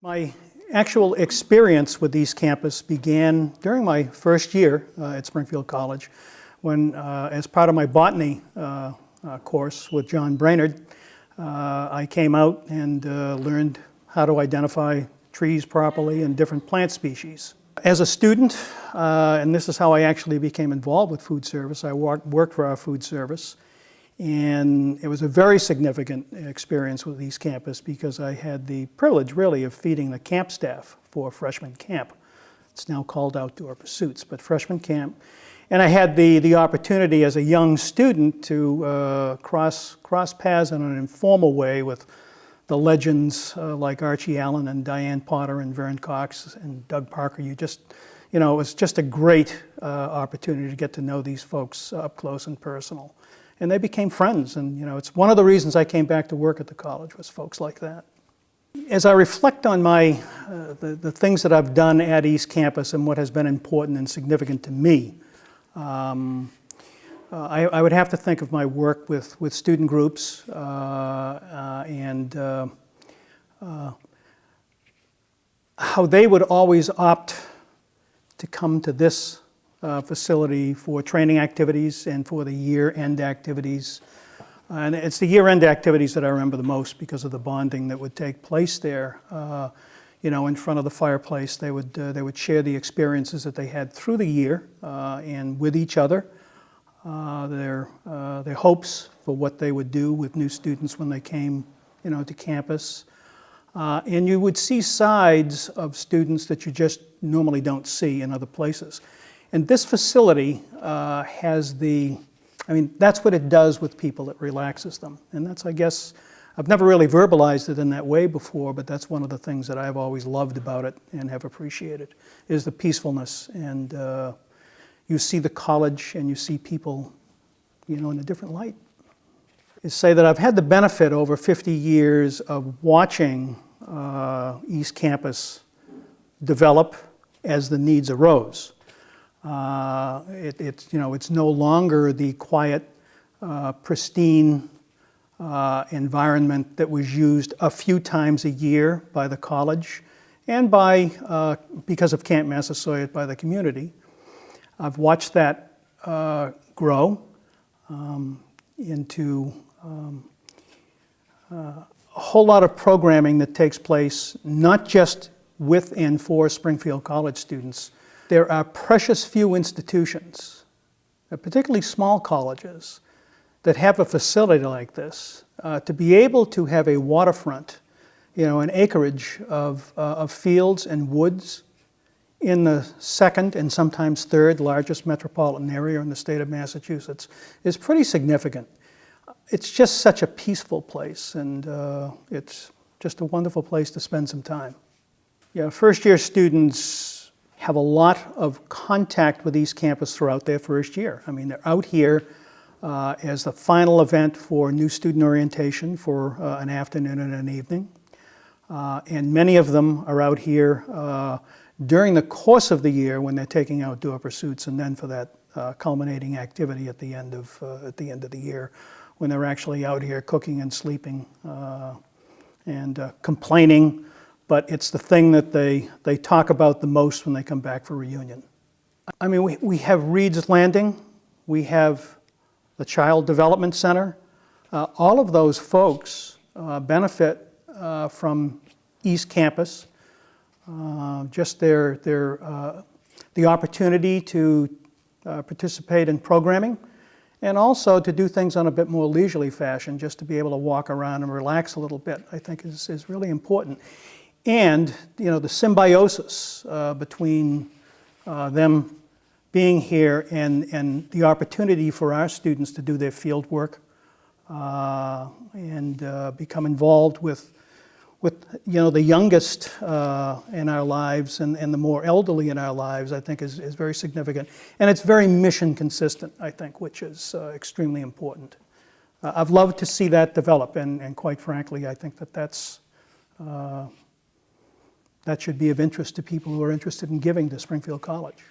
My actual experience with East Campus began during my first year at Springfield College when, as part of my botany course with Doc Brainerd, I came out and learned how to identify trees properly and different plant species. As a student, and this is how I actually became involved with food service, I worked for our food service. And it was a very significant experience with East Campus because I had the privilege, really, of feeding the camp staff for freshman camp. It's now called Outdoor Pursuits, but freshman camp. And I had the opportunity as a young student to cross paths in an informal way with the legends like Archie Allen and Diane Potter and Vern Cox and Doug Parker. It was just a great opportunity to get to know these folks up close and personal. And they became friends, and it's one of the reasons I came back to work at the college was folks like that. As I reflect on the things that I've done at East Campus and what has been important and significant to me, I would have to think of my work with student groups and how they would always opt to come to this facility for training activities and for the year-end activities. And it's the year-end activities that I remember the most because of the bonding that would take place there. In front of the fireplace, they would share the experiences that they had through the year and with each other, their hopes for what they would do with new students when they came, to campus. And you would see sides of students that you just normally don't see in other places. And this facility has that's what it does with people. It relaxes them. And that's, I guess, I've never really verbalized it in that way before, but that's one of the things that I've always loved about it and have appreciated, is the peacefulness. And you see the college and you see people, in a different light. Is say that I've had the benefit over 50 years of watching East Campus develop as the needs arose. It's no longer the quiet, pristine environment that was used a few times a year by the college and because of Camp Massasoit, by the community. I've watched that grow into a whole lot of programming that takes place not just with and for Springfield College students. There are precious few institutions, particularly small colleges, that have a facility like this. To be able to have a waterfront, an acreage of fields and woods in the second and sometimes third largest metropolitan area in the state of Massachusetts is pretty significant. It's just such a peaceful place, and it's just a wonderful place to spend some time. First-year students have a lot of contact with East Campus throughout their first year. They're out here as the final event for new student orientation for an afternoon and an evening. And many of them are out here during the course of the year when they're taking outdoor pursuits, and then for that culminating activity at the end of the year when they're actually out here cooking and sleeping and complaining. But it's the thing that they talk about the most when they come back for reunion. We have Reed's Landing, we have the Child Development Center. All of those folks benefit from East Campus. Just the opportunity to participate in programming and also to do things on a bit more leisurely fashion, just to be able to walk around and relax a little bit, I think is really important. And the symbiosis between them being here and the opportunity for our students to do their field work and become involved with the youngest in our lives and the more elderly in our lives, I think is very significant. And it's very mission consistent, I think, which is extremely important. I've loved to see that develop, and quite frankly, I think that should be of interest to people who are interested in giving to Springfield College.